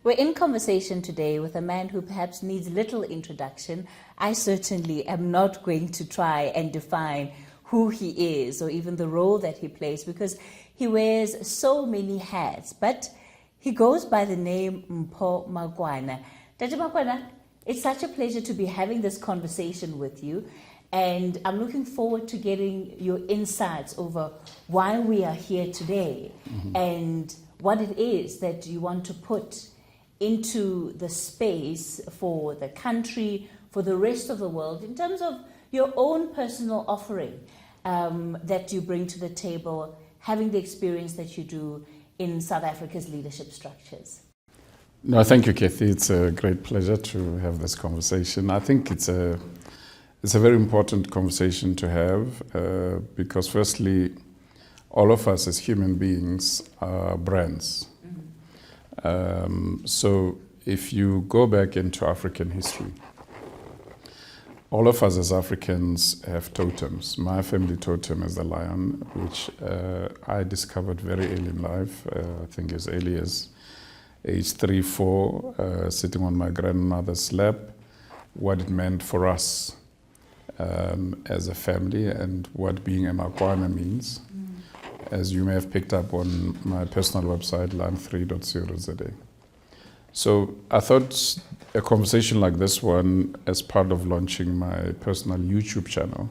We're in conversation today with a man who perhaps needs little introduction. I certainly am not going to try and define who he is or even the role that he plays, because he wears so many hats. But he goes by the name Mpho Makwana. Tate Makwana, it's such a pleasure to be having this conversation with you. And I'm looking forward to getting your insights over why we are here today and what it is that you want to put into the space for the country, for the rest of the world, in terms of your own personal offering that you bring to the table, having the experience that you do in South Africa's leadership structures. No, thank you, Kathy. It's a great pleasure to have this conversation. I think it's a very important conversation to have because, firstly, all of us as human beings are brands. So if you go back into African history, all of us as Africans have totems. My family totem is the lion, which I discovered very early in life, I think as early as age 3, 4, sitting on my grandmother's lap, what it meant for us as a family and what being a Makwana means. As you may have picked up on my personal website, line3.co.za. So I thought a conversation like this one, as part of launching my personal YouTube channel,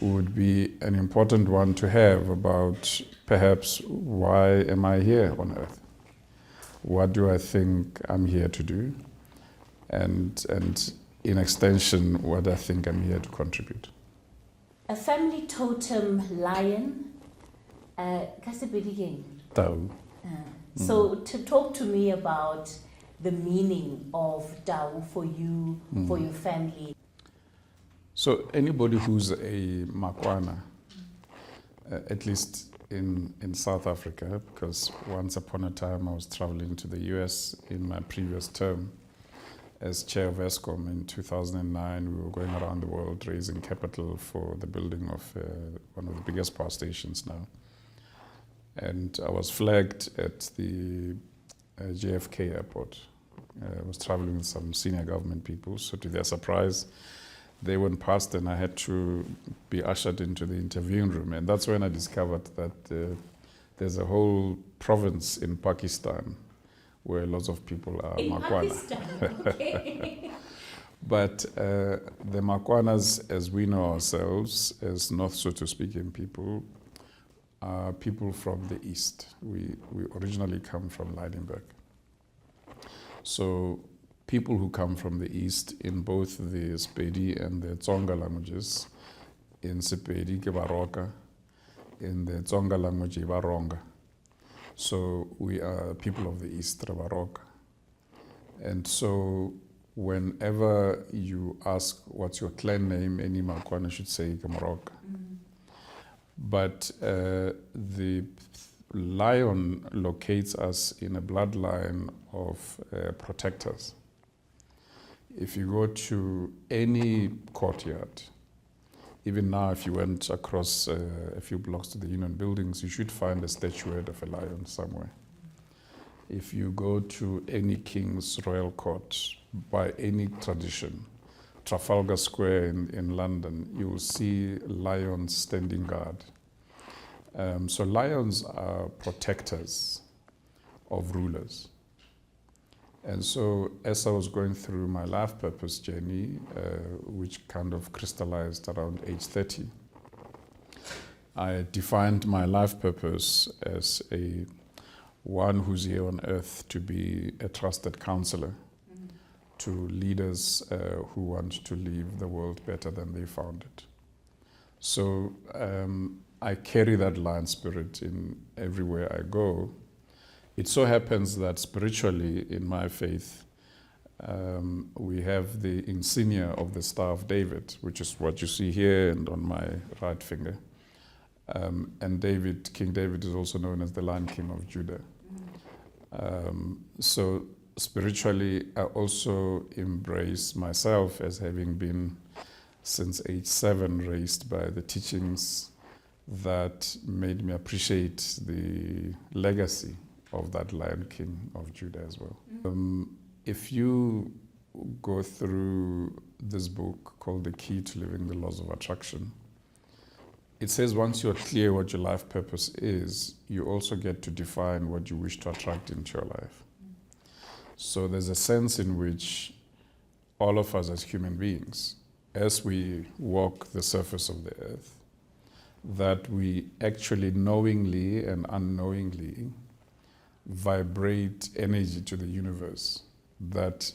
would be an important one to have about perhaps why am I here on earth? What do I think I'm here to do? And in extension, what I think I'm here to contribute. A family totem lion. Tau. So to talk to me about the meaning of Tau for you, for your family. So anybody who's a Makwana, at least in South Africa, because once upon a time I was traveling to the US in my previous term as chair of ESCOM in 2009, we were going around the world raising capital for the building of one of the biggest power stations now. And I was flagged at the JFK airport. I was traveling with some senior government people, so to their surprise, they went past and I had to be ushered into the interviewing room. And that's when I discovered that there's a whole province in Pakistan where lots of people are Makwana. Okay. But the Makwanas, as we know ourselves, as North Soto speaking people, are people from the east. We originally come from Lydenburg. So people who come from the east in both the Sepedi and the Tsonga languages, in Sepedi, ke Baroka, in the Tsonga language, Baronga. So we are people of the east, Baroka. And so whenever you ask what's your clan name, any Makwana should say Kamaroka. But the lion locates us in a bloodline of protectors. If you go to any courtyard, even now if you went across a few blocks to the Union buildings, you should find a statuette of a lion somewhere. If you go to any king's royal court, by any tradition, Trafalgar Square in London, you will see lions standing guard. So lions are protectors of rulers. And so as I was going through my life purpose journey, which kind of crystallized around age 30, I defined my life purpose as one who's here on earth to be a trusted counselor to leaders who want to leave the world better than they found it. So I carry that lion spirit in everywhere I go. It so happens that spiritually in my faith, we have the insignia of the Star of David, which is what you see here and on my right finger. And David, King David, is also known as the Lion King of Judah. So spiritually, I also embrace myself as having been, since age 7, raised by the teachings that made me appreciate the legacy of that Lion King of Judah as well. If you go through this book called The Key to Living the Laws of Attraction, it says once you're clear what your life purpose is, you also get to define what you wish to attract into your life. So there's a sense in which all of us as human beings, as we walk the surface of the earth, that we actually knowingly and unknowingly vibrate energy to the universe that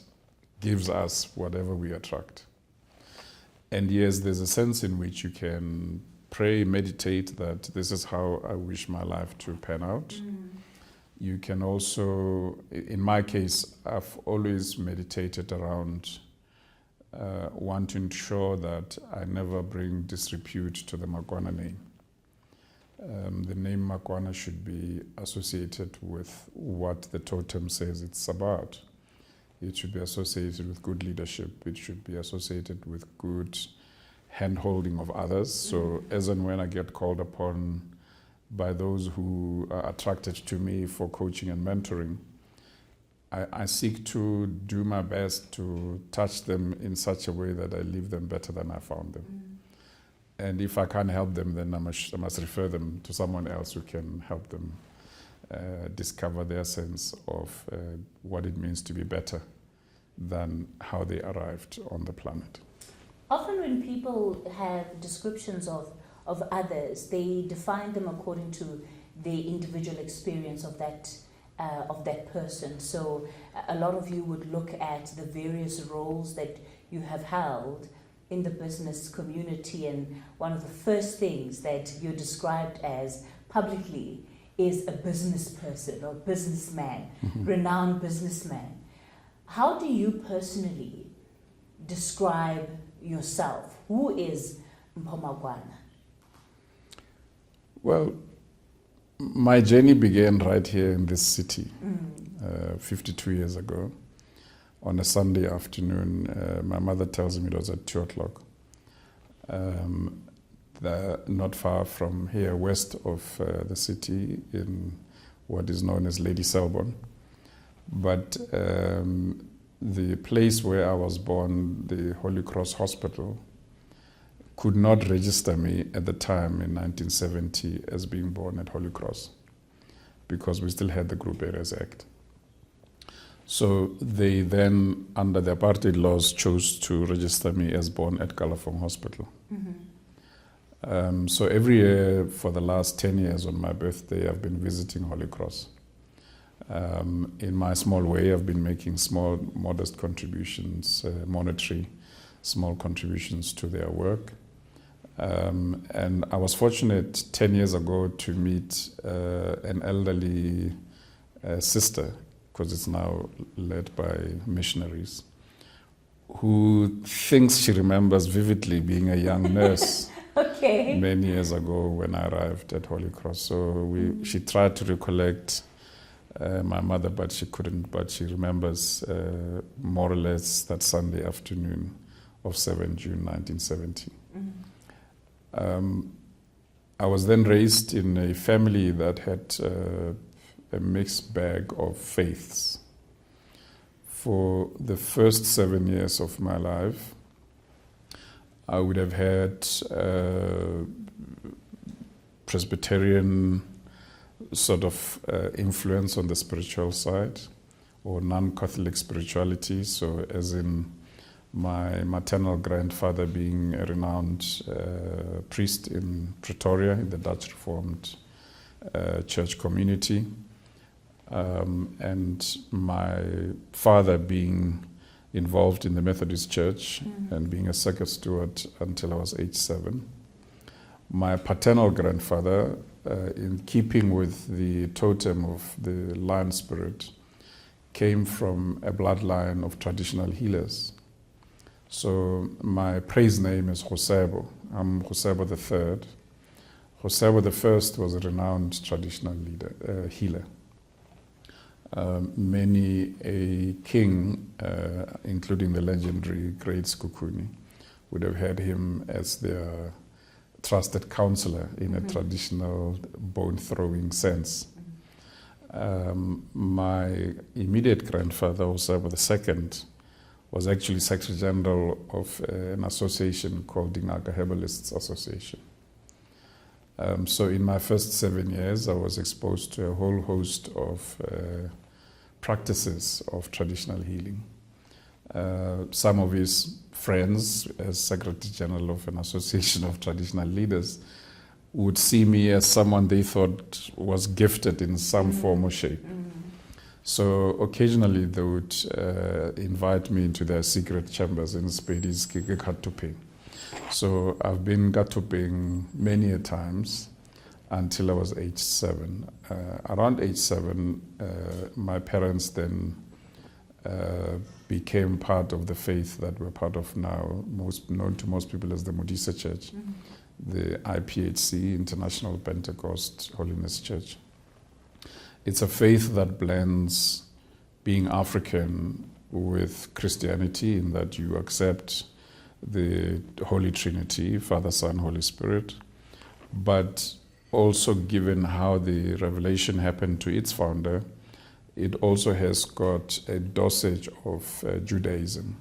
gives us whatever we attract. And yes, there's a sense in which you can pray, meditate that this is how I wish my life to pan out. You can also, in my case, I've always meditated around want to ensure that I never bring disrepute to the Makwana name. The name Makwana should be associated with what the totem says it's about. It should be associated with good leadership. It should be associated with good hand-holding of others. So as and when I get called upon by those who are attracted to me for coaching and mentoring, I seek to do my best to touch them in such a way that I leave them better than I found them. And if I can't help them, then I must refer them to someone else who can help them discover their sense of what it means to be better than how they arrived on the planet. Often when people have descriptions of others, they define them according to the individual experience of that person. So a lot of you would look at the various roles that you have held in the business community, and one of the first things that you're described as publicly is a business person or businessman, renowned businessman. How do you personally describe yourself? Who is Mpho Makwana? Well, my journey began right here in this city 52 years ago. On a Sunday afternoon, my mother tells me it was at 2 o'clock. Not far from here, west of the city, in what is known as Lady Selborne. But the place where I was born, the Holy Cross Hospital, could not register me at the time in 1970 as being born at Holy Cross, because we still had the Group Areas Act. So they then, under the apartheid laws, chose to register me as born at Kalafong Hospital. So every year for the last 10 years on my birthday, I've been visiting Holy Cross. In my small way, I've been making small, modest contributions, monetary, small contributions to their work. And I was fortunate 10 years ago to meet an elderly sister, because it's now led by missionaries, who thinks she remembers vividly being a young nurse many years ago when I arrived at Holy Cross. So she tried to recollect my mother, but she couldn't. But she remembers more or less that Sunday afternoon of 7 June 1970. I was then raised in a family that had a mixed bag of faiths. For the first 7 years of my life, I would have had Presbyterian sort of influence on the spiritual side, or non-Catholic spirituality. So as in my maternal grandfather being a renowned priest in Pretoria in the Dutch Reformed church community, and my father being involved in the Methodist Church and being a circuit steward until I was age 7. My paternal grandfather, in keeping with the totem of the lion spirit, came from a bloodline of traditional healers. So my praise name is Josebo. I'm Josebo III. Josebo I was a renowned traditional healer. Many a king, including the legendary Great Skukuni, would have had him as their trusted counselor in a traditional bone-throwing sense. My immediate grandfather, Osabo II, was actually Secretary General of an association called Dingaka Herbalists Association. So in my first 7 years, I was exposed to a whole host of practices of traditional healing. Some of his friends, as Secretary General of an association of traditional leaders, would see me as someone they thought was gifted in some form or shape. So occasionally they would invite me into their secret chambers in Spadi's Gatopeng. So I've been Gatopeng many a times until I was age 7. Around age 7, my parents then became part of the faith that we're part of now, most known to most people as the Modisa Church, the IPHC, International Pentecost Holiness Church. It's a faith that blends being African with Christianity, in that you accept the Holy Trinity, Father, Son, Holy Spirit, but also given how the revelation happened to its founder, it also has got a dosage of Judaism.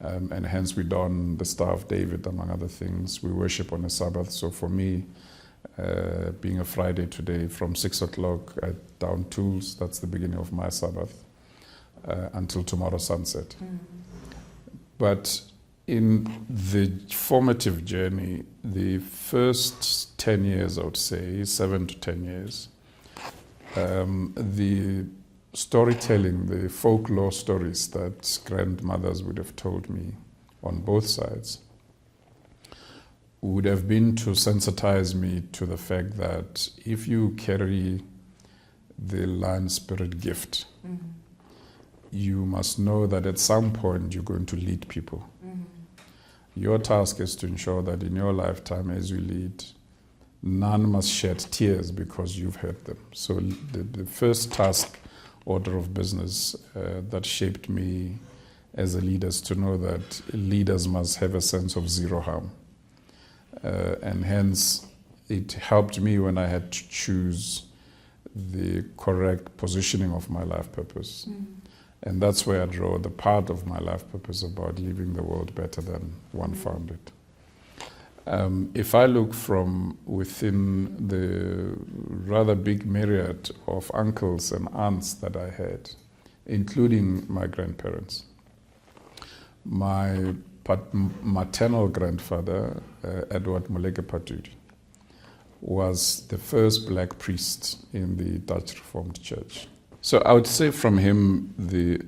And hence we don the Star of David, among other things. We worship on a Sabbath. So for me, being a Friday today, from 6 o'clock I down tools, that's the beginning of my Sabbath, until tomorrow sunset. But in the formative journey, the first 10 years, I would say, 7 to 10 years, the storytelling, the folklore stories that grandmothers would have told me on both sides would have been to sensitize me to the fact that if you carry the land spirit gift, you must know that at some point you're going to lead people. Your task is to ensure that in your lifetime as you lead, none must shed tears because you've hurt them. So the first task order of business that shaped me as a leader is to know that leaders must have a sense of zero harm. And hence, it helped me when I had to choose the correct positioning of my life purpose. And that's where I draw the part of my life purpose about leaving the world better than one found it. If I look from within the rather big myriad of uncles and aunts that I had, including my grandparents, my maternal grandfather, Edward Moleke Patudi, was the first black priest in the Dutch Reformed Church. So I would say from him, the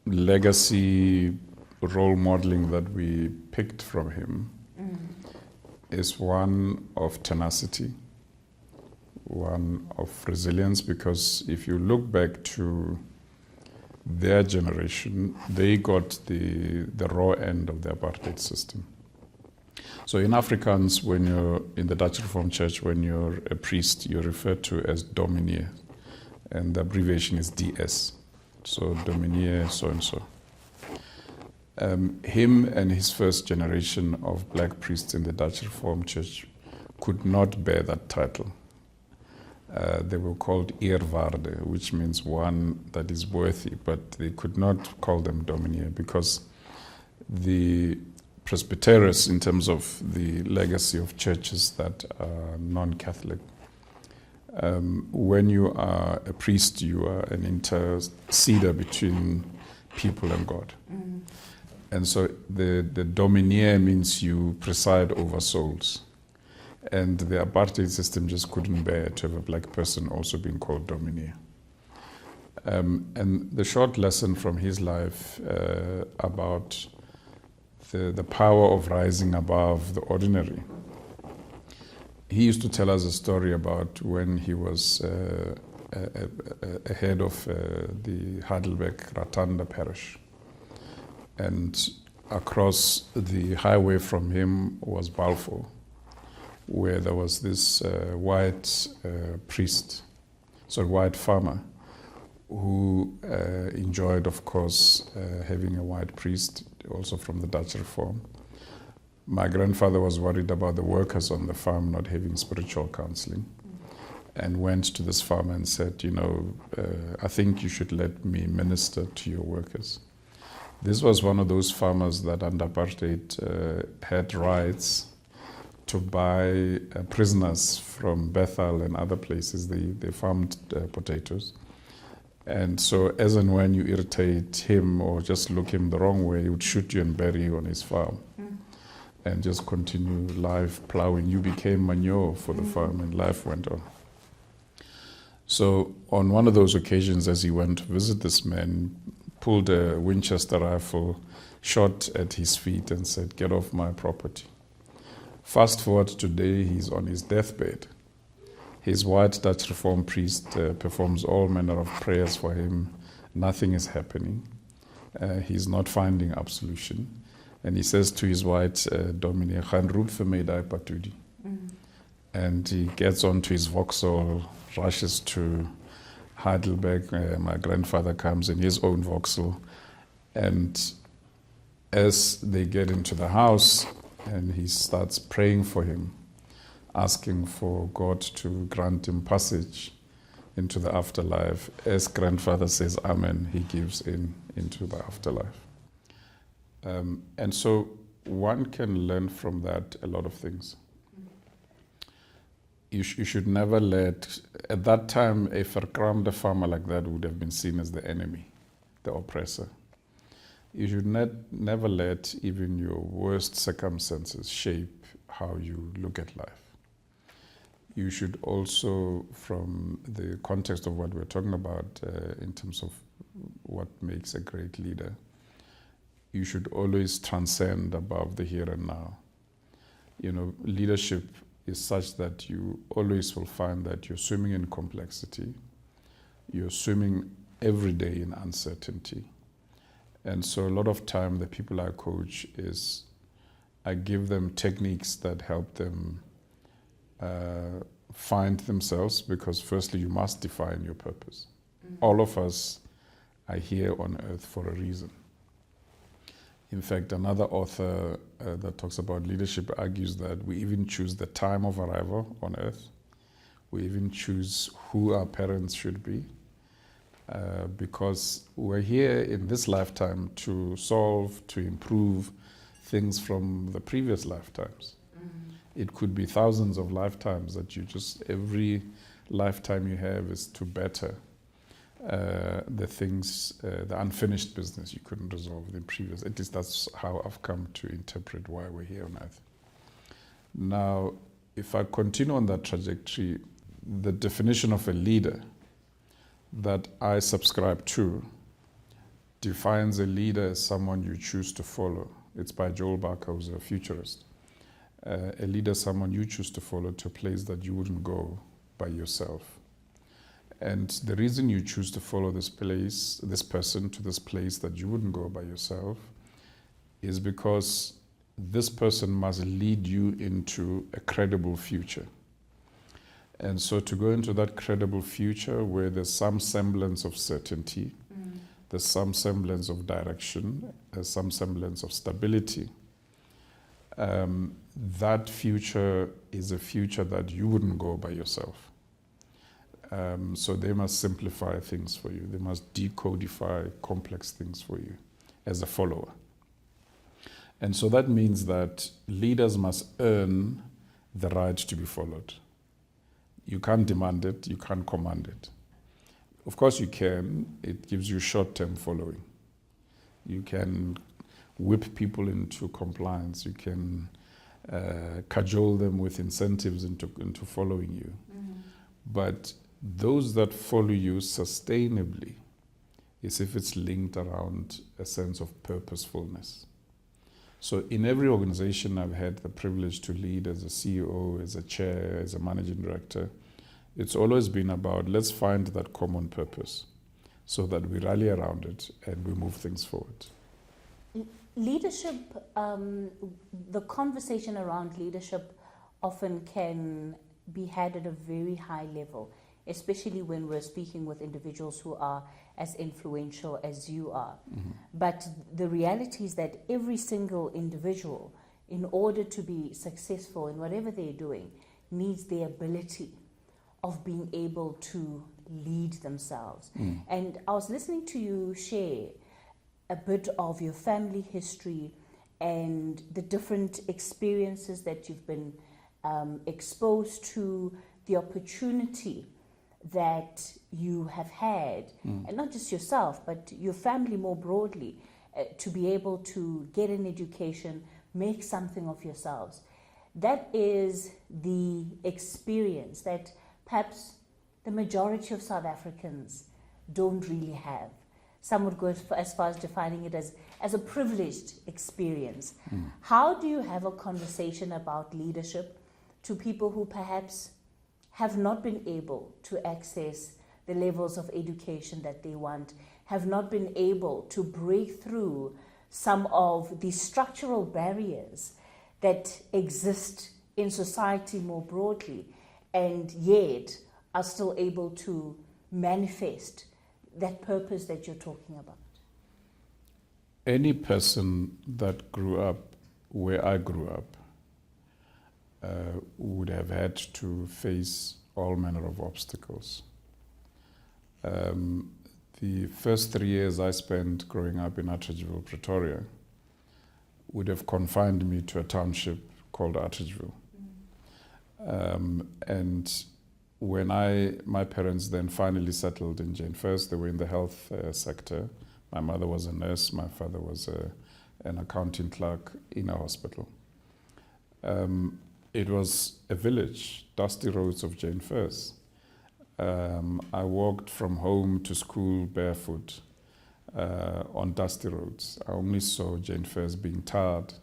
legacy role modeling that we picked from him is one of tenacity, one of resilience, because if you look back to their generation, they got the raw end of the apartheid system. So in Afrikaans, when you're in the Dutch Reformed Church, when you're a priest, you're referred to as dominee, and the abbreviation is DS. So dominee so-and-so. Him and his first generation of black priests in the Dutch Reformed Church could not bear that title. They were called eerwaarde, which means one that is worthy, but they could not call them dominee because the Presbyterians, in terms of the legacy of churches that are non-Catholic, when you are a priest, you are an interceder between people and God. And so the dominee means you preside over souls. And the apartheid system just couldn't bear to have a black person also being called dominee. And the short lesson from his life about the power of rising above the ordinary. He used to tell us a story about when he was head of the Heidelberg Ratanda parish. And across the highway from him was Balfour, where there was this white white farmer who enjoyed, of course, having a white priest, also from the Dutch Reform. My grandfather was worried about the workers on the farm not having spiritual counseling. and went to this farmer and said, I think you should let me minister to your workers. This was one of those farmers that under apartheid had rights to buy prisoners from Bethel and other places. They farmed potatoes. And so as and when you irritate him or just look him the wrong way, he would shoot you and bury you on his farm and just continue life plowing. You became manure for the farm and life went on. So on one of those occasions, as he went to visit this man, pulled a Winchester rifle, shot at his feet and said, "Get off my property." Fast forward today, he's on his deathbed. His white Dutch Reform priest performs all manner of prayers for him. Nothing is happening. He's not finding absolution. And he says to his white dominee, "Gaan roep vir my daai patudi." And he gets onto his Vauxhall, rushes to Heidelberg. My grandfather comes in his own Vauxhall. And as they get into the house, and he starts praying for him, asking for God to grant him passage into the afterlife. As grandfather says amen, he gives into the afterlife. And so one can learn from that a lot of things. You should never let, at that time, a verkramde farmer like that would have been seen as the enemy, the oppressor. You should never let even your worst circumstances shape how you look at life. You should also, from the context of what we're talking about in terms of what makes a great leader, you should always transcend above the here and now. Leadership is such that you always will find that you're swimming in complexity, you're swimming every day in uncertainty. And so a lot of time the people I coach I give them techniques that help them find themselves, because firstly you must define your purpose. All of us are here on earth for a reason. In fact, another author that talks about leadership argues that we even choose the time of arrival on earth. We even choose who our parents should be, because we're here in this lifetime to solve, to improve things from the previous lifetimes. It could be thousands of lifetimes that every lifetime you have is to better the things, the unfinished business you couldn't resolve in previous. At least that's how I've come to interpret why we're here on earth. Now, if I continue on that trajectory, the definition of a leader that I subscribe to defines a leader as someone you choose to follow. It's by Joel Barker, who's a futurist. A leader is someone you choose to follow to a place that you wouldn't go by yourself. And the reason you choose to follow this person to this place that you wouldn't go by yourself is because this person must lead you into a credible future. And so to go into that credible future where there's some semblance of certainty, there's some semblance of direction, there's some semblance of stability, that future is a future that you wouldn't go by yourself. So they must simplify things for you. They must decodify complex things for you as a follower. And so that means that leaders must earn the right to be followed. You can't demand it, you can't command it. Of course you can. It gives you short-term following. You can whip people into compliance. You can cajole them with incentives into following you. But those that follow you sustainably is if it's linked around a sense of purposefulness. So in every organization I've had the privilege to lead as a CEO, as a chair, as a managing director, it's always been about let's find that common purpose so that we rally around it and we move things forward. Leadership, the conversation around leadership often can be had at a very high level, especially when we're speaking with individuals who are as influential as you are. But the reality is that every single individual, in order to be successful in whatever they're doing, needs the ability of being able to lead themselves. And I was listening to you share a bit of your family history and the different experiences that you've been exposed to, the opportunity that you have had, and not just yourself, but your family more broadly, to be able to get an education, make something of yourselves. That is the experience that perhaps the majority of South Africans don't really have. Some would go as far as defining it as a privileged experience. How do you have a conversation about leadership to people who perhaps have not been able to access the levels of education that they want, have not been able to break through some of the structural barriers that exist in society more broadly, and yet are still able to manifest that purpose that you're talking about? Any person that grew up where I grew up would have had to face all manner of obstacles. The first 3 years I spent growing up in Atteridgeville, Pretoria, would have confined me to a township called Atteridgeville. And when my parents then finally settled in Jane First, they were in the health sector. My mother was a nurse, my father was an accounting clerk in a hospital. It was a village, dusty roads of Jane First. I walked from home to school barefoot on dusty roads. I only saw Jane First being tarred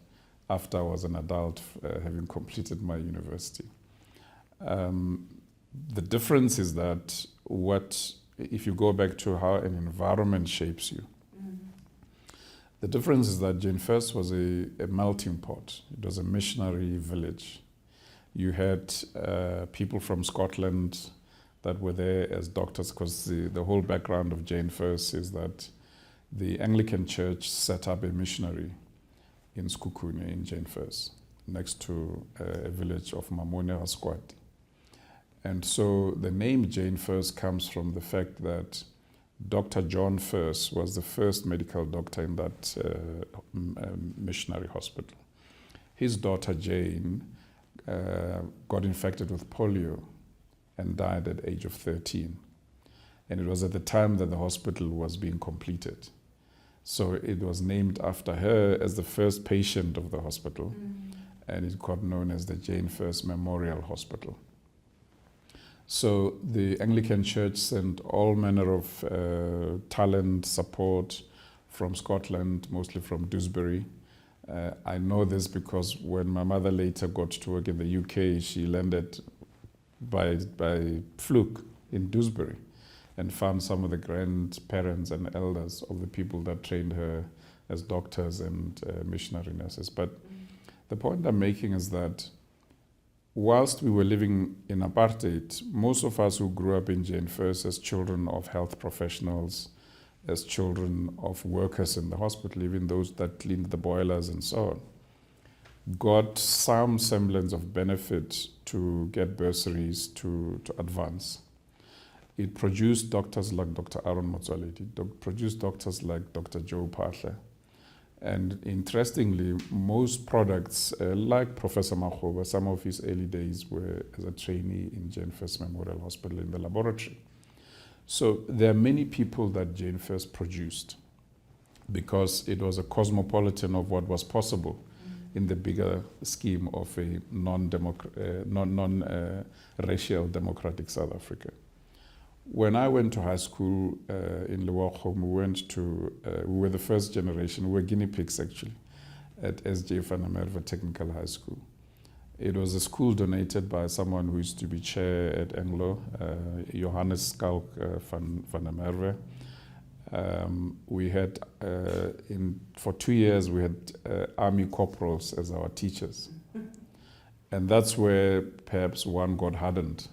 after I was an adult, having completed my university. The difference is that if you go back to how an environment shapes you, the difference is that Jane First was a melting pot. It was a missionary village. You had people from Scotland that were there as doctors, because the whole background of Jane First is that the Anglican Church set up a missionary in Skukune in Jane First, next to a village of Mamone Rasquati. And so the name Jane First comes from the fact that Dr. John First was the first medical doctor in that missionary hospital. His daughter Jane got infected with polio and died at the age of 13. And it was at the time that the hospital was being completed. So it was named after her as the first patient of the hospital, and it got known as the Jane First Memorial Hospital. So the Anglican Church sent all manner of talent, support from Scotland, mostly from Dewsbury. I know this because when my mother later got to work in the UK, she landed by fluke in Dewsbury and found some of the grandparents and elders of the people that trained her as doctors and missionary nurses. But the point I'm making is that whilst we were living in apartheid, most of us who grew up in Jane First as children of health professionals, as children of workers in the hospital, even those that cleaned the boilers and so on, got some semblance of benefit to get bursaries to advance. It produced doctors like Dr. Aaron Motswaledi, it produced doctors like Dr. Joe Phahle. And interestingly, most products, like Professor Makwana, some of his early days were as a trainee in Jane First Memorial Hospital in the laboratory. So there are many people that Jane First produced because it was a cosmopolitan of what was possible in the bigger scheme of a non-racial democratic South Africa. When I went to high school in Lewogo, we were the first generation, we were guinea pigs actually, at SJ van der Merwe Technical High School. It was a school donated by someone who used to be chair at Anglo, Johannes Skalk van der Merwe. We had, for 2 years, we had army corporals as our teachers. And that's where perhaps one got hardened.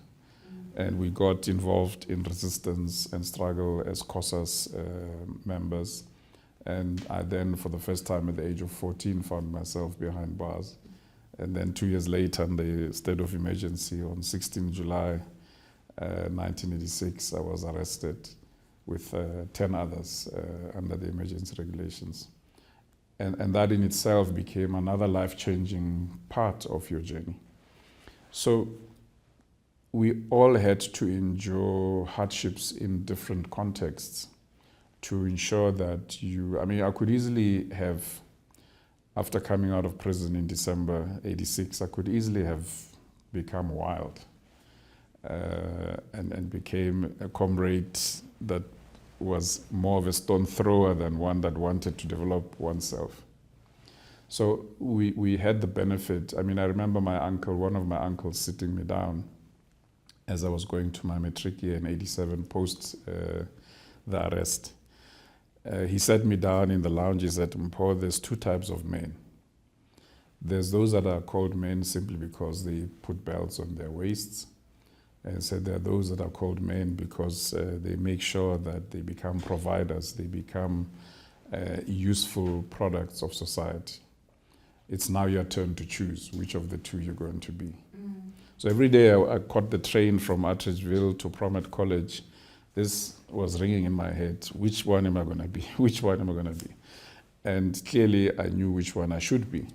And we got involved in resistance and struggle as COSAS members. And I then, for the first time at the age of 14, found myself behind bars. And then 2 years later, in the state of emergency on 16 July, 1986, I was arrested with 10 others under the emergency regulations. And that in itself became another life-changing part of your journey. So we all had to endure hardships in different contexts to ensure that I could easily have, after coming out of prison in December 86, I could easily have become wild and became a comrade that was more of a stone thrower than one that wanted to develop oneself. So we had the benefit. I remember one of my uncles sitting me down as I was going to my matric year in 87 post the arrest. He sat me down in the lounge. He said, "Mpho, there's two types of men. There's those that are called men simply because they put belts on their waists. And said there are those that are called men because they make sure that they become providers, they become useful products of society. It's now your turn to choose which of the two you're going to be." So every day I caught the train from Atteridgeville to Promet College. This was ringing in my head. Which one am I going to be? Which one am I going to be? And clearly I knew which one I should be.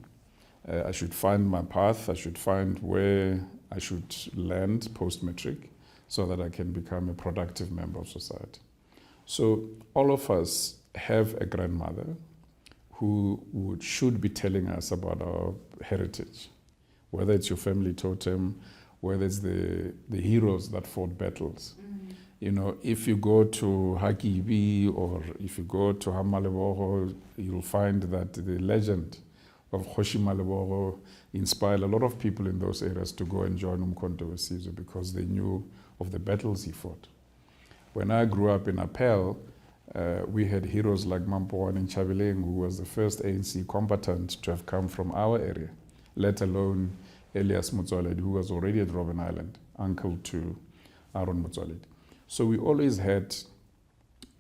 I should find my path. I should find where I should land post-matric so that I can become a productive member of society. So all of us have a grandmother who should be telling us about our heritage, whether it's your family totem, whether it's the heroes that fought battles. If you go to Hakibi or if you go to Hamalebogo, you'll find that the legend of Kgoshi Malebogo inspired a lot of people in those areas to go and join Umkhonto weSizwe because they knew of the battles he fought. When I grew up in Appel, we had heroes like Mpho Makwana, who was the first ANC combatant to have come from our area, let alone Elias Motsoaledi, who was already at Robben Island, uncle to Aaron Motsoaledi. So we always had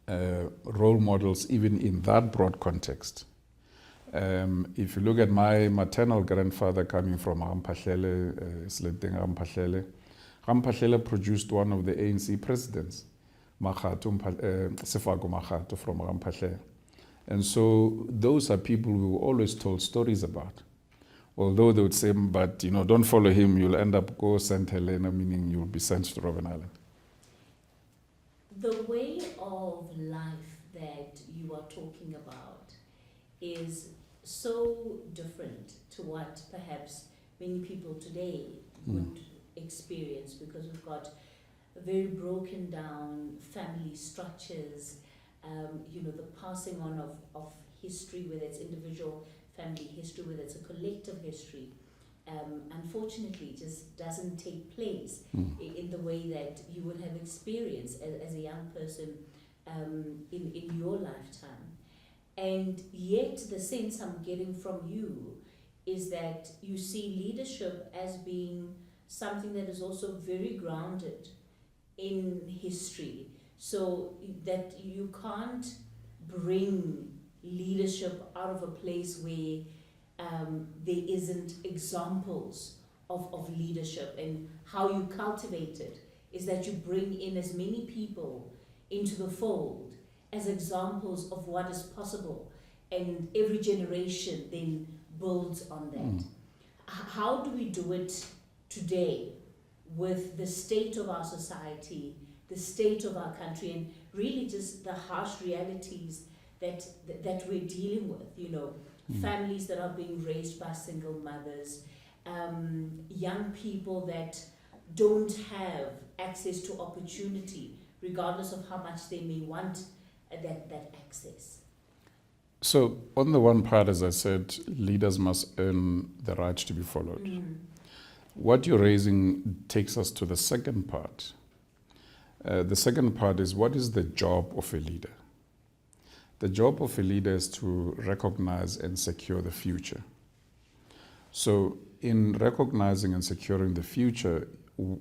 role models even in that broad context. If you look at my maternal grandfather coming from Ramphahlele, Ramphahlele produced one of the ANC presidents, Sefako Makgato from Ramphahlele. And so those are people we were always told stories about. Although they would say, but don't follow him, you'll end up go St. Helena, meaning you'll be sent to Robben Island. The way of life that you are talking about is so different to what perhaps many people today would experience, because we've got very broken down family structures, the passing on of history, whether it's individual family history, whether it's a collective history, unfortunately just doesn't take place in the way that you would have experienced as a young person in your lifetime. And yet the sense I'm getting from you is that you see leadership as being something that is also very grounded in history, so that you can't bring leadership out of a place where there isn't examples of leadership. And how you cultivate it is that you bring in as many people into the fold as examples of what is possible, and every generation then builds on that. How do we do it today with the state of our society, the state of our country, and really just the harsh realities that we're dealing with, families that are being raised by single mothers, young people that don't have access to opportunity, regardless of how much they may want that access? So on the one part, as I said, leaders must earn the right to be followed. What you're raising takes us to the second part. The second part is, what is the job of a leader? The job of a leader is to recognize and secure the future. So in recognizing and securing the future,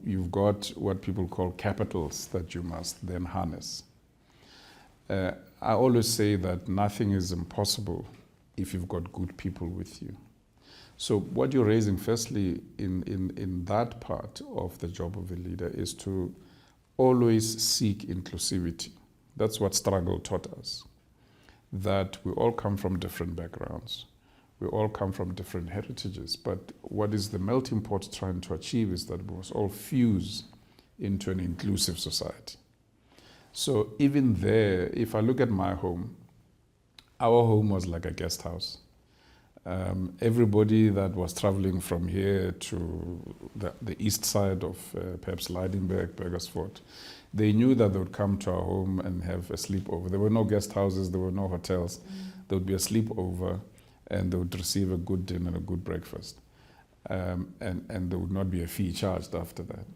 you've got what people call capitals that you must then harness. I always say that nothing is impossible if you've got good people with you. So what you're raising, firstly, in that part of the job of a leader is to always seek inclusivity. That's what struggle taught us, that we all come from different backgrounds. We all come from different heritages, but what is the melting pot trying to achieve is that we must all fuse into an inclusive society. So even there, if I look at my home, our home was like a guest house. Everybody that was traveling from here to the east side of perhaps Leidenberg, Burgersfort, they knew that they would come to our home and have a sleepover. There were no guest houses, there were no hotels. There would be a sleepover, and they would receive a good dinner and a good breakfast. And there would not be a fee charged after that.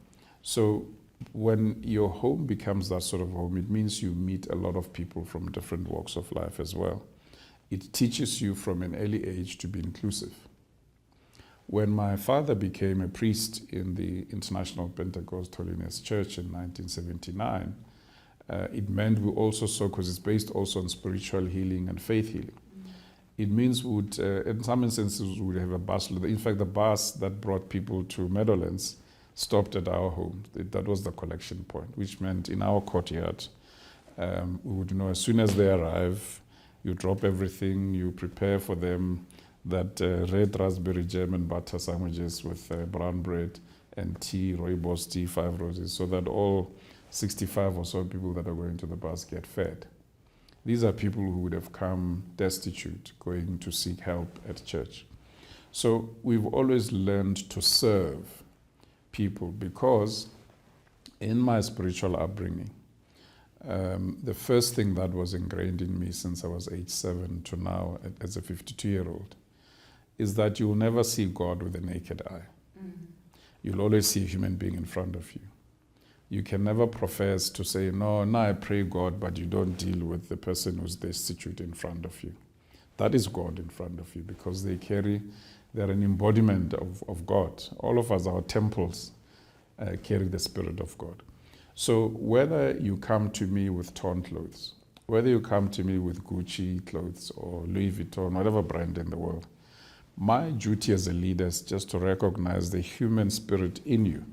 So when your home becomes that sort of home, it means you meet a lot of people from different walks of life as well. It teaches you from an early age to be inclusive. When my father became a priest in the International Pentecostal Holiness Church in 1979, it meant we also saw, because it's based also on spiritual healing and faith healing. It means we would, in some instances, we would have a bus. In fact, the bus that brought people to Meadowlands stopped at our home. That was the collection point, which meant in our courtyard, we would know as soon as they arrive, you drop everything, you prepare for them that red raspberry jam and butter sandwiches with brown bread and tea, rooibos tea, 5 roses, so that all 65 or so people that are going to the bus get fed. These are people who would have come destitute, going to seek help at church. So we've always learned to serve people, because in my spiritual upbringing, the first thing that was ingrained in me since I was age 7 to now as a 52-year-old is that you will never see God with a naked eye. You'll always see a human being in front of you. You can never profess to say, no, I pray God, but you don't deal with the person who's destitute in front of you. That is God in front of you, because they're an embodiment of God. All of us, our temples, carry the Spirit of God. So whether you come to me with torn clothes, whether you come to me with Gucci clothes or Louis Vuitton, whatever brand in the world, my duty as a leader is just to recognize the human spirit in you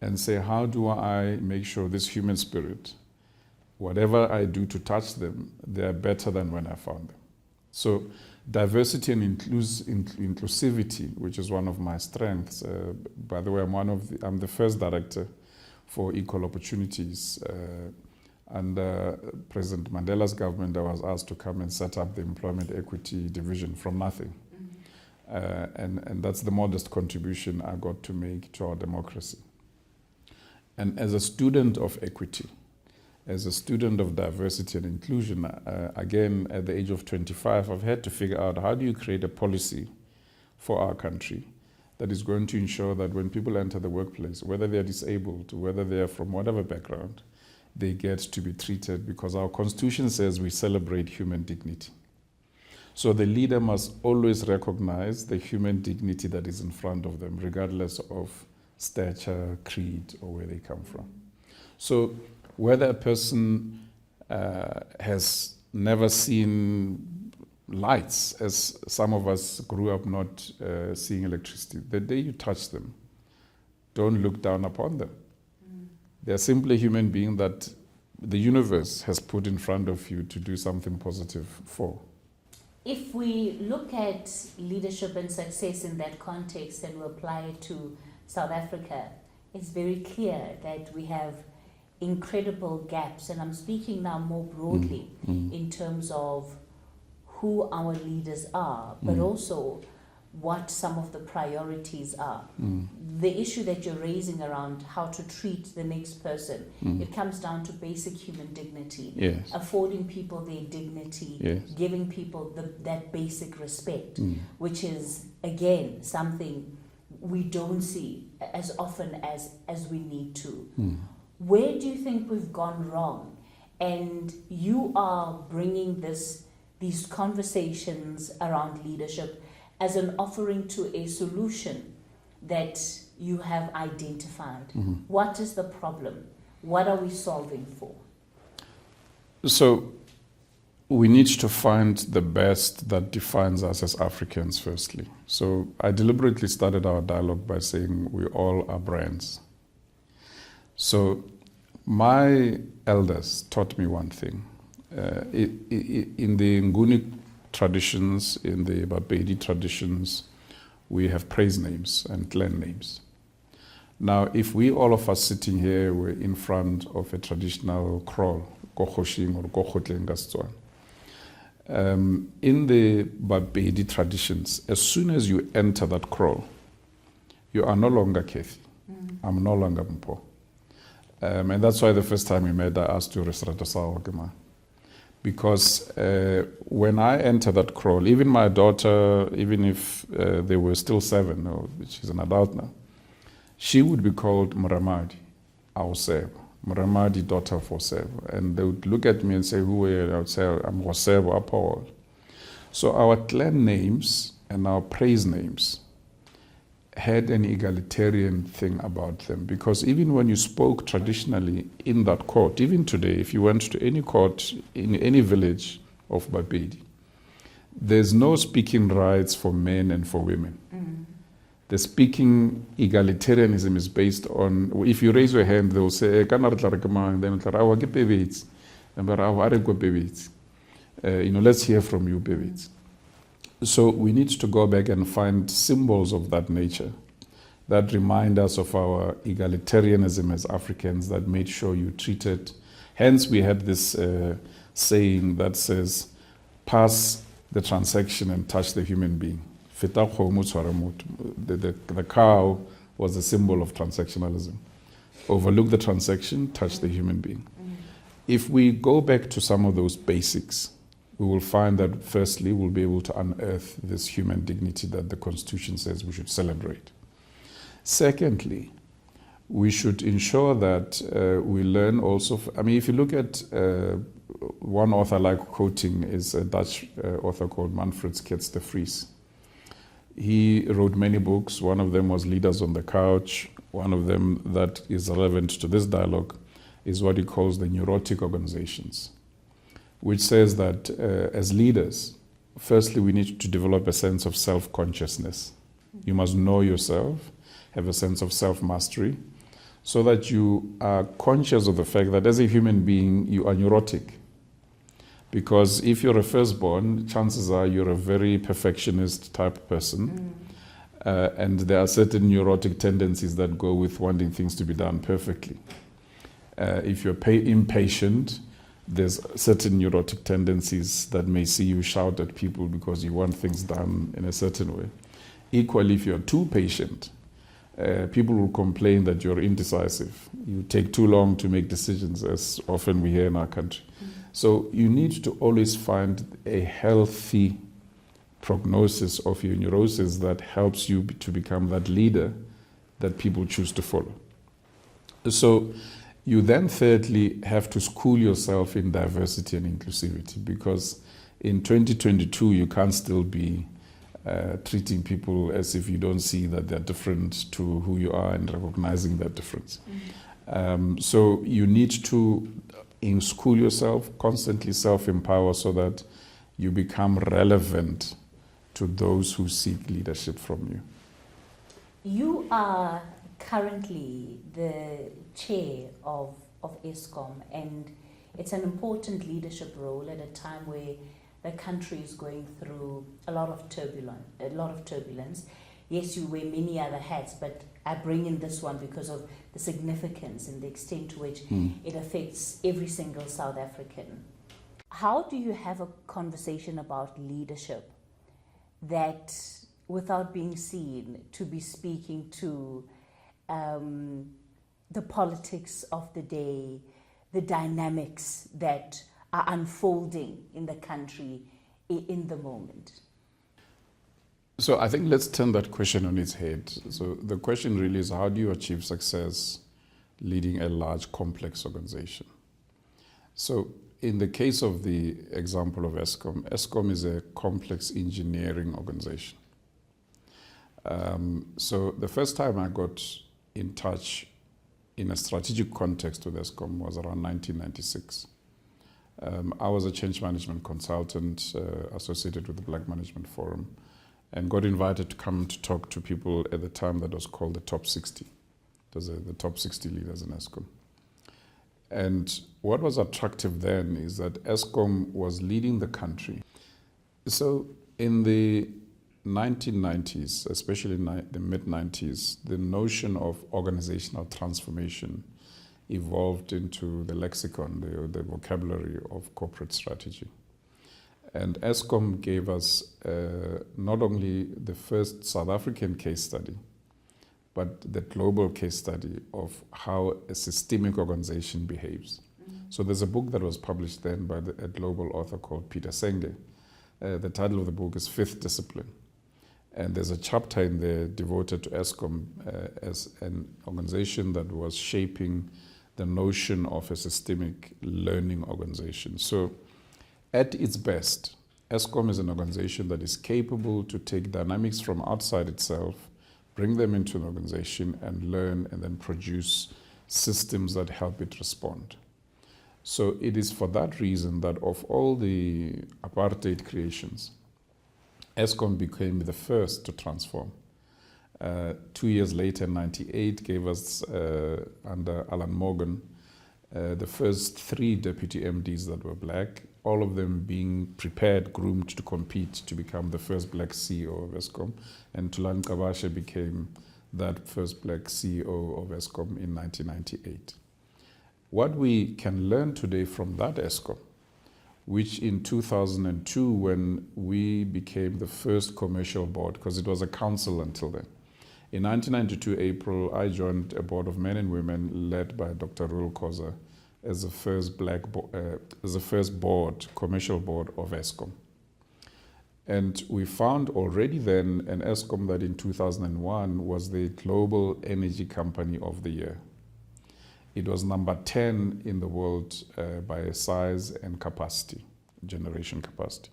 and say, how do I make sure this human spirit, whatever I do to touch them, they are better than when I found them. So diversity and inclusivity, which is one of my strengths. By the way, I'm the first director for equal opportunities. Under President Mandela's government, I was asked to come and set up the Employment Equity Division from nothing. And that's the modest contribution I got to make to our democracy. And as a student of equity, as a student of diversity and inclusion, again, at the age of 25, I've had to figure out, how do you create a policy for our country that is going to ensure that when people enter the workplace, whether they're disabled, whether they're from whatever background, they get to be treated, because our Constitution says we celebrate human dignity. So the leader must always recognize the human dignity that is in front of them, regardless of stature, creed, or where they come from. So whether a person has never seen lights, as some of us grew up not seeing electricity, the day you touch them, don't look down upon them. They're simply human beings that the universe has put in front of you to do something positive for. If we look at leadership and success in that context and we apply it to South Africa, it's very clear that we have incredible gaps, and I'm speaking now more broadly in terms of who our leaders are, but also what some of the priorities are. The issue that you're raising around how to treat the next person, it comes down to basic human dignity, affording people their dignity, giving people that basic respect, which is, again, something we don't see as often as we need to. Where do you think we've gone wrong? And you are bringing these conversations around leadership as an offering to a solution that you have identified. What is the problem? What are we solving for? So we need to find the best that defines us as Africans, firstly. So I deliberately started our dialogue by saying we all are brands. So My elders taught me one thing. In the Nguni traditions, in the Bapedi traditions, we have praise names and clan names. Now, if we, all of us sitting here, were in front of a traditional kraal, Kochoshing or Kochotleng Gastswan, in the Bapedi traditions, as soon as you enter that kraal, you are no longer Kathy. I'm no longer Mpho. And that's why the first time we met, I asked you, because when I enter that kraal, even my daughter, even if they were still 7, or she's an adult now, she would be called Muramadi, our Sebo. Muramadi, daughter of Osebo. And they would look at me and say, who are you? I would say, I'm Osebo Apol. So our clan names and our praise names had an egalitarian thing about them, because even when you spoke traditionally in that court, even today, if you went to any court in any village of Bapedi, there's no speaking rights for men and for women. The speaking egalitarianism is based on, if you raise your hand, they'll say, and then let's hear from you, Bebits. So we need to go back and find symbols of that nature that remind us of our egalitarianism as Africans, that made sure you treated. Hence, we had this saying that says, pass the transaction and touch the human being. The cow was a symbol of transactionalism. Overlook the transaction, touch the human being. If we go back to some of those basics, we will find that firstly, we'll be able to unearth this human dignity that the Constitution says we should celebrate. Secondly, we should ensure that we learn also, if you look at one author I like quoting is a Dutch author called Manfred Skets de Vries. He wrote many books. One of them was Leaders on the Couch. One of them that is relevant to this dialogue is what he calls the neurotic organizations, which says that as leaders, firstly, we need to develop a sense of self-consciousness. You must know yourself, have a sense of self-mastery, so that you are conscious of the fact that as a human being, you are neurotic. Because if you're a firstborn, chances are you're a very perfectionist type person. And there are certain neurotic tendencies that go with wanting things to be done perfectly. If you're impatient, there's certain neurotic tendencies that may see you shout at people because you want things done in a certain way. Equally, if you're too patient, people will complain that you're indecisive. You take too long to make decisions, as often we hear in our country. So you need to always find a healthy prognosis of your neurosis that helps you to become that leader that people choose to follow. So you then thirdly have to school yourself in diversity and inclusivity, because in 2022 you can't still be treating people as if you don't see that they're different to who you are and recognizing that difference. So you need to school yourself, constantly self-empower so that you become relevant to those who seek leadership from you. You are currently the chair of Eskom, and it's an important leadership role at a time where the country is going through a lot of turbulence. Yes, you wear many other hats, but I bring in this one because of the significance and the extent to which it affects every single South African. How do you have a conversation about leadership that, without being seen, to be speaking to the politics of the day, the dynamics that are unfolding in the country in the moment? So I think let's turn that question on its head. So the question really is, how do you achieve success leading a large, complex organization? So in the case of the example of Eskom, Eskom is a complex engineering organization. So the first time I got in touch in a strategic context with Eskom was around 1996. I was a change management consultant associated with the Black Management Forum, and got invited to come to talk to people at the time that was called the Top 60. It was the top 60 leaders in Eskom. And what was attractive then is that Eskom was leading the country. So in the 1990s, especially the mid-90s, the notion of organizational transformation evolved into the lexicon, the vocabulary of corporate strategy. And Eskom gave us not only the first South African case study, but the global case study of how a systemic organization behaves. So there's a book that was published then by a global author called Peter Senge. The title of the book is Fifth Discipline. And there's a chapter in there devoted to Eskom as an organization that was shaping the notion of a systemic learning organization. So at its best, Eskom is an organization that is capable to take dynamics from outside itself, bring them into an organization and learn and then produce systems that help it respond. So it is for that reason that of all the apartheid creations, Eskom became the first to transform. 2 years later, 98, gave us, under Alan Morgan, the first 3 deputy MDs that were black, all of them being prepared, groomed to compete to become the first black CEO of Eskom. And Thulani Kabashe became that first black CEO of Eskom in 1998. What we can learn today from that Eskom, which in 2002, when we became the first commercial board, because it was a council until then. In 1992 April, I joined a board of men and women led by Dr. Rul Khoza as the first board, commercial board of Eskom. And we found already then an Eskom that in 2001 was the Global Energy Company of the Year. It was number 10 in the world by size and capacity, generation capacity.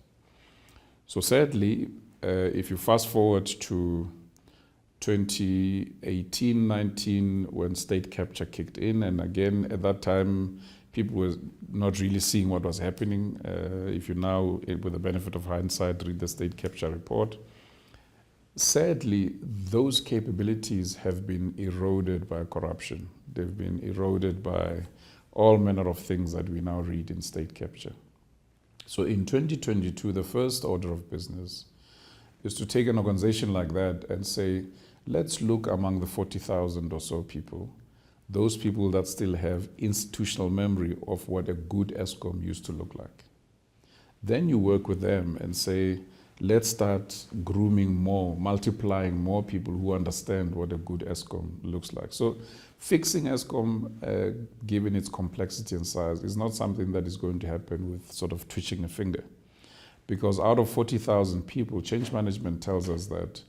So sadly, if you fast forward to 2018-19, when state capture kicked in, and again, at that time, people were not really seeing what was happening. If you now, with the benefit of hindsight, read the state capture report, sadly, those capabilities have been eroded by corruption. They've been eroded by all manner of things that we now read in state capture. So in 2022, the first order of business is to take an organization like that and say, let's look among the 40,000 or so people, those people that still have institutional memory of what a good Eskom used to look like. Then you work with them and say, let's start grooming more, multiplying more people who understand what a good Eskom looks like. So fixing Eskom, given its complexity and size, is not something that is going to happen with sort of twitching a finger. Because out of 40,000 people, change management tells us that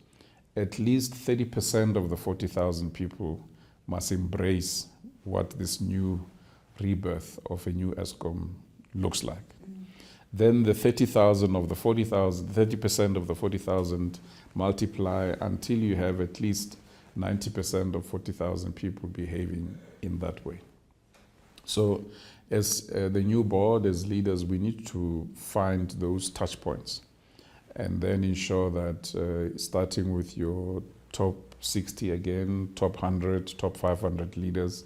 at least 30% of the 40,000 people must embrace what this new rebirth of a new Eskom looks like. Then the 30,000 of the 40,000, 30% of the 40,000 multiply until you have at least 90% of 40,000 people behaving in that way. So as the new board, as leaders, we need to find those touch points and then ensure that starting with your top 60 again, top 100, top 500 leaders,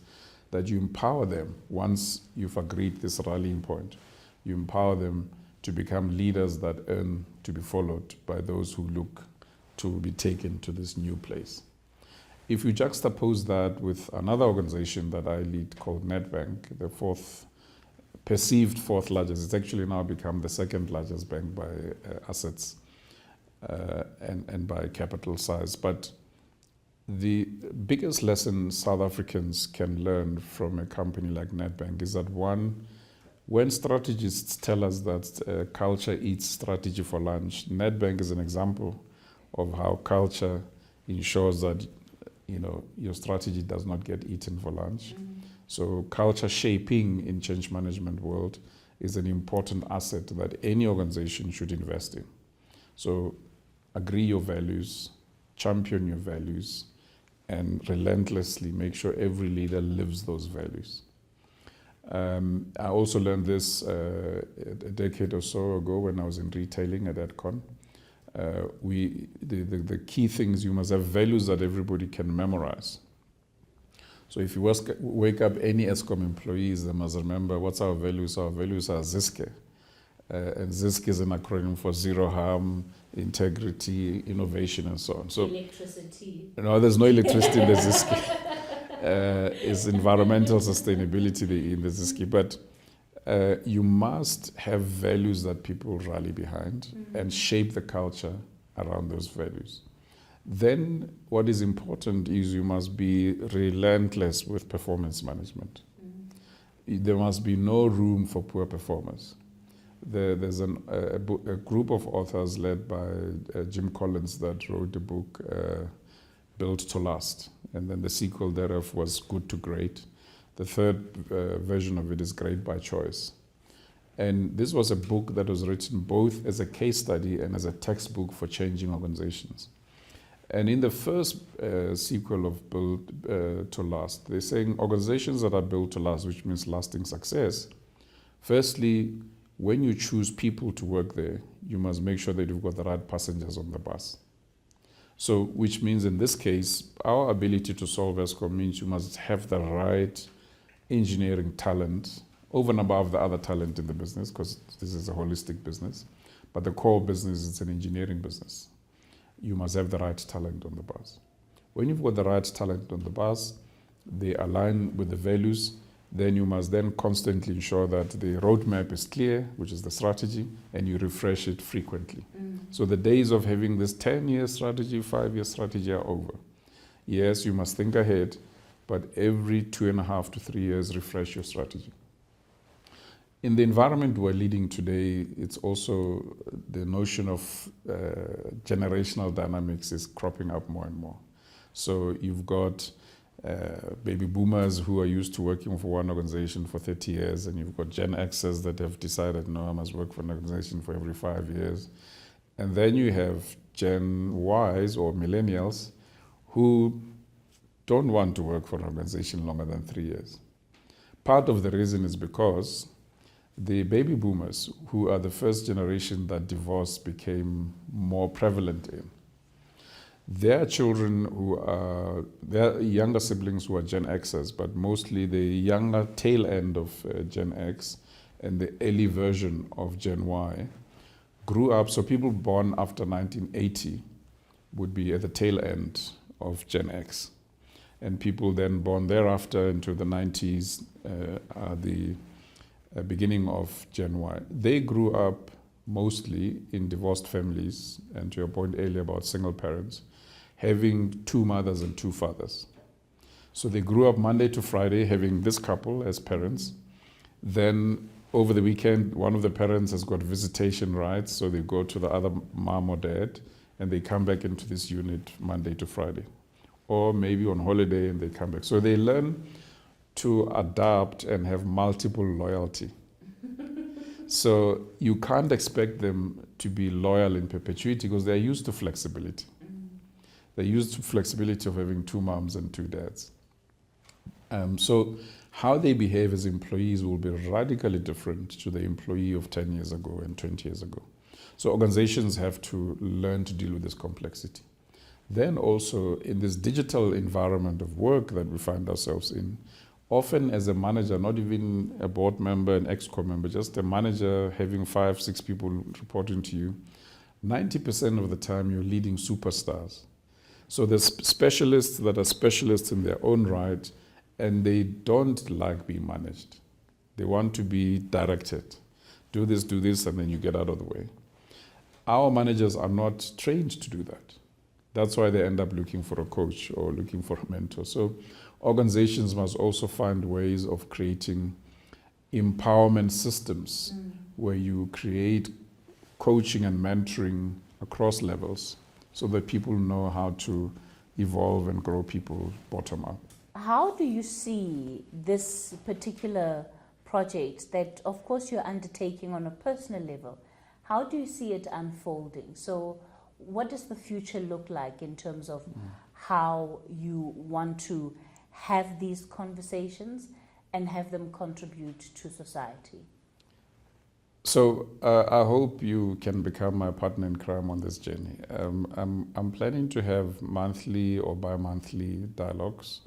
that you empower them once you've agreed this rallying point. You empower them to become leaders that earn to be followed by those who look to be taken to this new place. If you juxtapose that with another organization that I lead called Nedbank, the perceived fourth largest, it's actually now become the second largest bank by assets and by capital size. But the biggest lesson South Africans can learn from a company like Nedbank is that, one, when strategists tell us that culture eats strategy for lunch, Nedbank is an example of how culture ensures that your strategy does not get eaten for lunch. So culture shaping in change management world is an important asset that any organization should invest in. So agree your values, champion your values, and relentlessly make sure every leader lives those values. I also learned this a decade or so ago when I was in retailing at Adcon. The key things, you must have values that everybody can memorize. So if you wake up any ESCOM employees, they must remember what's our values. Our values are ZISCE. And ZISC is an acronym for zero harm, integrity, innovation, and so on. So electricity. No, there's no electricity in the ZISC. It's environmental sustainability in the ZISC. But you must have values that people rally behind and shape the culture around those values. Then what is important is you must be relentless with performance management. There must be no room for poor performers. There's a group of authors led by Jim Collins that wrote the book Built to Last. And then the sequel thereof was Good to Great. The third version of it is Great by Choice. And this was a book that was written both as a case study and as a textbook for changing organizations. And in the first sequel of Built to Last, they're saying organizations that are built to last, which means lasting success, firstly, when you choose people to work there, you must make sure that you've got the right passengers on the bus. So, which means in this case, our ability to solve ESCOM means you must have the right engineering talent over and above the other talent in the business, because this is a holistic business. But the core business is an engineering business. You must have the right talent on the bus. When you've got the right talent on the bus, they align with the values, then you must then constantly ensure that the roadmap is clear, which is the strategy, and you refresh it frequently. So the days of having this 10-year strategy, 5-year strategy are over. Yes, you must think ahead, but every 2.5 to 3 years, refresh your strategy. In the environment we're leading today, it's also the notion of generational dynamics is cropping up more and more. So you've got baby boomers who are used to working for one organization for 30 years, and you've got Gen Xers that have decided, no, I must work for an organization for every 5 years. And then you have Gen Ys or millennials who don't want to work for an organization longer than 3 years. Part of the reason is because the baby boomers, who are the first generation that divorce became more prevalent in, their children who are, their younger siblings who are Gen Xers, but mostly the younger tail end of Gen X and the early version of Gen Y, grew up, so people born after 1980 would be at the tail end of Gen X. And people then born thereafter into the 90s are the beginning of Gen Y. They grew up mostly in divorced families, and to your point earlier about single parents, having 2 mothers and 2 fathers. So they grew up Monday to Friday having this couple as parents. Then over the weekend, one of the parents has got visitation rights, so they go to the other mom or dad, and they come back into this unit Monday to Friday. Or maybe on holiday and they come back. So they learn to adapt and have multiple loyalty. So you can't expect them to be loyal in perpetuity because they're used to flexibility. They're used to flexibility of having 2 moms and 2 dads. So how they behave as employees will be radically different to the employee of 10 years ago and 20 years ago. So organizations have to learn to deal with this complexity. Then also in this digital environment of work that we find ourselves in, often as a manager, not even a board member, an ExCo member, just a manager having 5, 6 people reporting to you, 90% of the time you're leading superstars. So there's specialists that are specialists in their own right, and they don't like being managed. They want to be directed. Do this, and then you get out of the way. Our managers are not trained to do that. That's why they end up looking for a coach or looking for a mentor. So organizations must also find ways of creating empowerment systems where you create coaching and mentoring across levels so that people know how to evolve and grow people bottom up. How do you see this particular project that, of course, you're undertaking on a personal level? How do you see it unfolding? So what does the future look like in terms of how you want to have these conversations and have them contribute to society? So I hope you can become my partner in crime on this journey. I'm planning to have monthly or bi-monthly dialogues.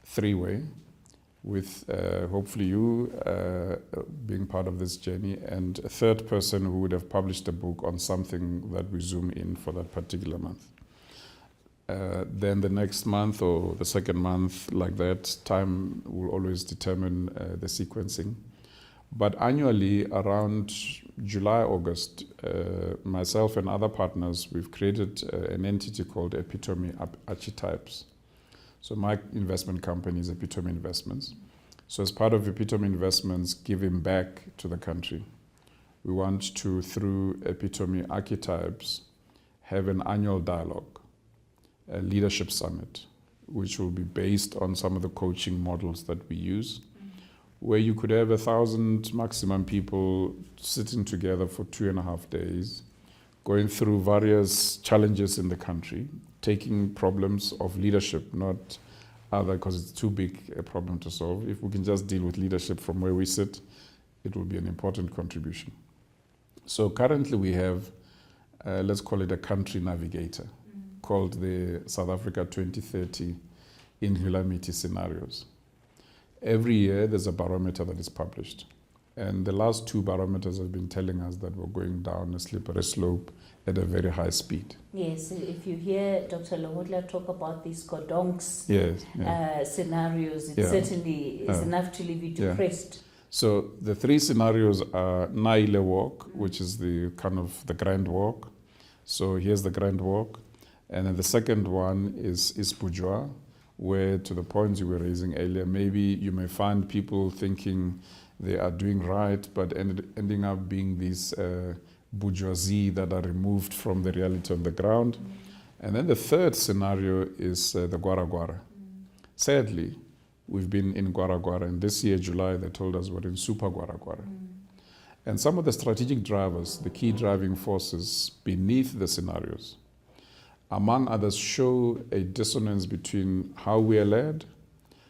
three-way with hopefully you being part of this journey, and a third person who would have published a book on something that we zoom in for that particular month. Then the next month or the second month, like that, time will always determine the sequencing. But annually, around July, August, myself and other partners, we've created an entity called Epitome Archetypes. So my investment company is Epitome Investments. So as part of Epitome Investments giving back to the country, we want to, through Epitome Archetypes, have an annual dialogue, a leadership summit, which will be based on some of the coaching models that we use, where you could have 1,000 maximum people sitting together for 2.5 days, going through various challenges in the country, taking problems of leadership, not other, because it's too big a problem to solve. If we can just deal with leadership from where we sit, it will be an important contribution. So currently we have, let's call it a country navigator, called the South Africa 2030 Inhulamity Scenarios. Every year there's a barometer that is published. And the last 2 barometers have been telling us that we're going down a slippery slope at a very high speed. Yes, if you hear Dr. Lehotla talk about these Kodonks scenarios, it certainly is enough to leave you depressed. So the 3 scenarios are Naile Walk, which is the kind of the grand walk. So here's the grand walk. And then the second one is Isbujwa, where, to the points you were raising earlier, maybe you may find people thinking they are doing right, but ending up being these bourgeoisie that are removed from the reality on the ground. And then the third scenario is the Gwara Gwara. Sadly, we've been in Gwara Gwara, and this year, July, they told us we're in Super Gwara Gwara. And some of the strategic drivers, the key driving forces beneath the scenarios, among others, show a dissonance between how we are led,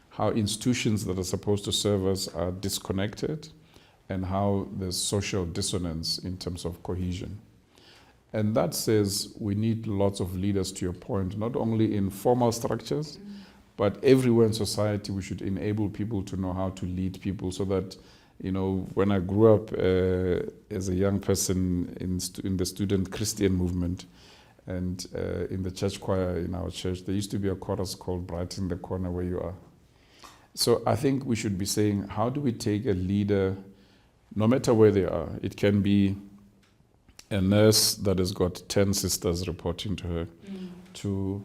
how institutions that are supposed to serve us are disconnected, and how there's social dissonance in terms of cohesion. And that says we need lots of leaders, to your point, not only in formal structures, but everywhere in society we should enable people to know how to lead people, so that, you know, when I grew up as a young person in the student Christian movement, and in the church choir in our church, there used to be a chorus called Brighten the Corner Where You Are. So I think we should be saying, how do we take a leader, no matter where they are? It can be a nurse that has got 10 sisters reporting to her, to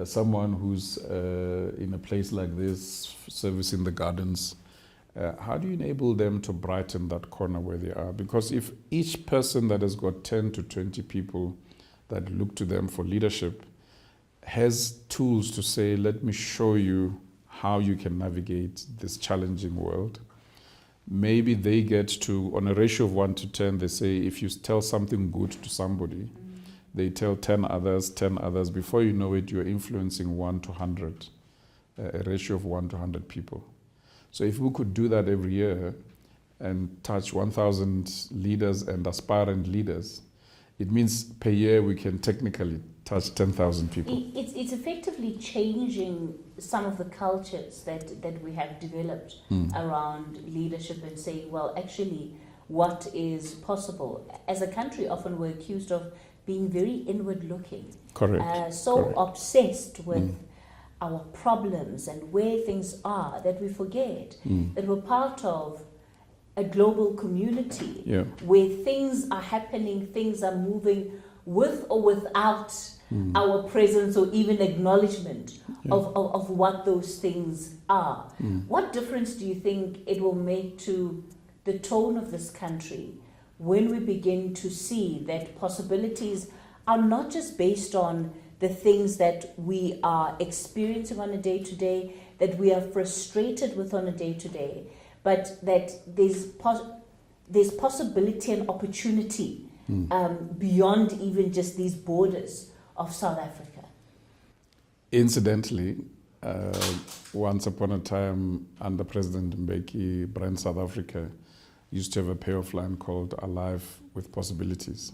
someone who's in a place like this, servicing the gardens. How do you enable them to brighten that corner where they are? Because if each person that has got 10 to 20 people that look to them for leadership has tools to say, let me show you how you can navigate this challenging world. Maybe they get to, on a ratio of 1 to 10, they say, if you tell something good to somebody, they tell 10 others. Before you know it, you're influencing 1 to 100, a ratio of 1 to 100 people. So if we could do that every year and touch 1,000 leaders and aspirant leaders, it means per year we can technically touch 10,000 people. It's effectively changing some of the cultures that we have developed around leadership, and saying, well, actually, what is possible? As a country, often we're accused of being very inward-looking. Correct. Correct. Obsessed with our problems and where things are, that we forget that we're part of a global community where things are happening, things are moving with or without our presence or even acknowledgement of what those things are. What difference do you think it will make to the tone of this country when we begin to see that possibilities are not just based on the things that we are experiencing on a day-to-day, that we are frustrated with on a day-to-day, but that there's possibility and opportunity beyond even just these borders of South Africa? Incidentally, once upon a time, under President Mbeki, Brand South Africa used to have a payoff line called Alive with Possibilities.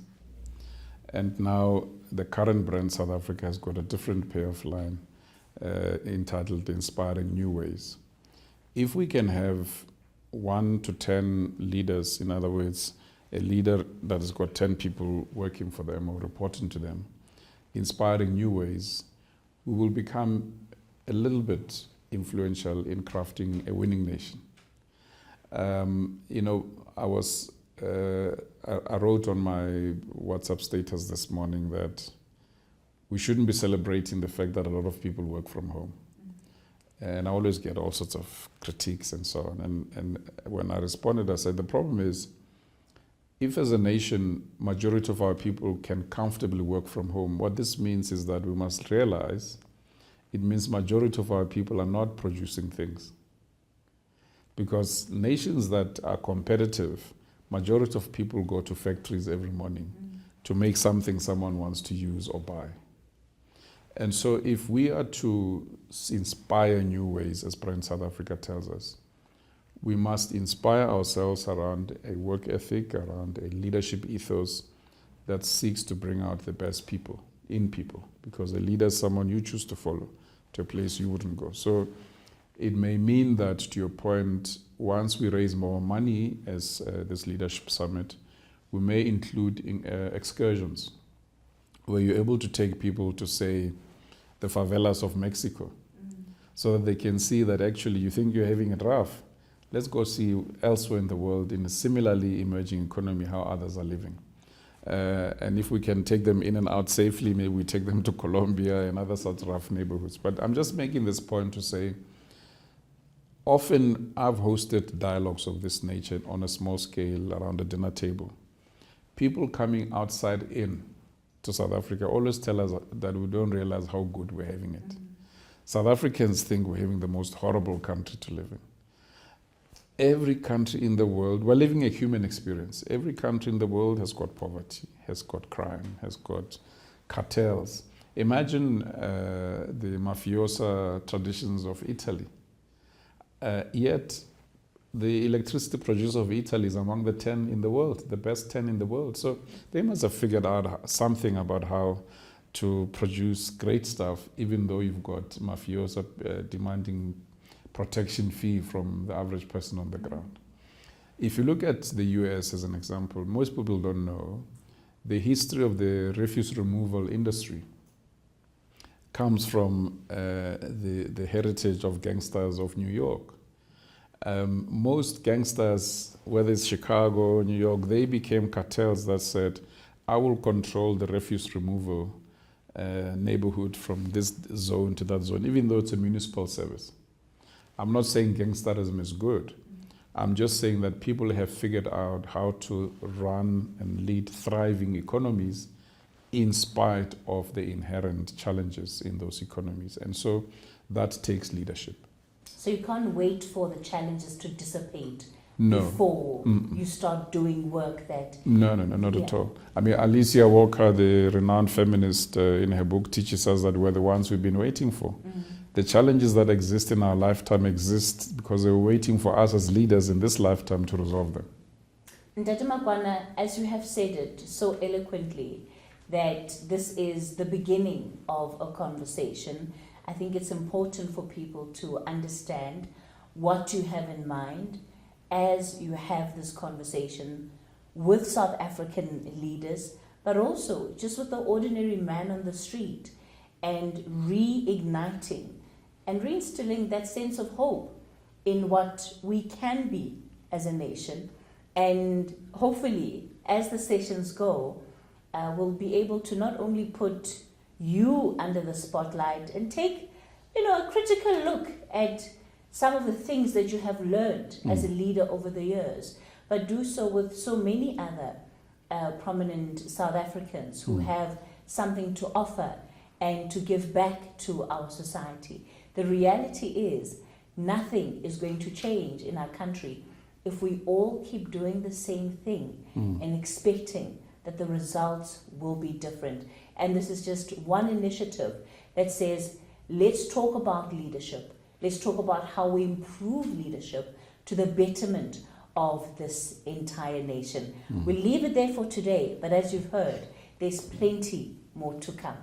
And now the current Brand South Africa has got a different payoff line, entitled Inspiring New Ways. If we can have 1 to 10 leaders, in other words, a leader that has got 10 people working for them or reporting to them, inspiring new ways, we will become a little bit influential in crafting a winning nation. I wrote on my WhatsApp status this morning that we shouldn't be celebrating the fact that a lot of people work from home. And I always get all sorts of critiques and so on. And when I responded, I said, the problem is, if as a nation, majority of our people can comfortably work from home, what this means is that we must realize it means majority of our people are not producing things. Because nations that are competitive, majority of people go to factories every morning to make something someone wants to use or buy. And so if we are to inspire new ways, as Prime South Africa tells us, we must inspire ourselves around a work ethic, around a leadership ethos that seeks to bring out the best people in people. Because a leader is someone you choose to follow to a place you wouldn't go. So it may mean that, to your point, once we raise more money as this leadership summit, we may include excursions where you're able to take people to, say, the favelas of Mexico, so that they can see that actually you think you're having it rough. Let's go see elsewhere in the world in a similarly emerging economy how others are living. And if we can take them in and out safely, maybe we take them to Colombia and other such rough neighborhoods. But I'm just making this point to say, often I've hosted dialogues of this nature on a small scale around a dinner table. People coming outside in to South Africa always tell us that we don't realize how good we're having it. South Africans think we're having the most horrible country to live in. Every country in the world, we're living a human experience. Every country in the world has got poverty, has got crime, has got cartels. Imagine the mafiosa traditions of Italy. Yet, the electricity producer of Italy is among the 10 in the world, the best 10 in the world. So they must have figured out something about how to produce great stuff, even though you've got mafiosa demanding protection fee from the average person on the ground. If you look at the US as an example, most people don't know the history of the refuse removal industry comes from the heritage of gangsters of New York. Most gangsters, whether it's Chicago or New York, they became cartels that said, I will control the refuse removal neighborhood from this zone to that zone, even though it's a municipal service. I'm not saying gangsterism is good. I'm just saying that people have figured out how to run and lead thriving economies in spite of the inherent challenges in those economies. And so that takes leadership. So you can't wait for the challenges to dissipate No. before you start doing work that... No, not at all. I mean, Alicia Walker, the renowned feminist, in her book teaches us that we're the ones we've been waiting for. The challenges that exist in our lifetime exist because they were waiting for us as leaders in this lifetime to resolve them. Mpho Makwana, as you have said it so eloquently, that this is the beginning of a conversation, I think it's important for people to understand what you have in mind as you have this conversation with South African leaders, but also just with the ordinary man on the street, and reigniting and reinstilling that sense of hope in what we can be as a nation. And hopefully, as the sessions go, we'll be able to not only put you under the spotlight and take, a critical look at some of the things that you have learned as a leader over the years, but do so with so many other prominent South Africans who have something to offer and to give back to our society. The reality is, nothing is going to change in our country if we all keep doing the same thing and expecting that the results will be different. And this is just one initiative that says, let's talk about leadership. Let's talk about how we improve leadership to the betterment of this entire nation. We'll leave it there for today, but as you've heard, there's plenty more to come.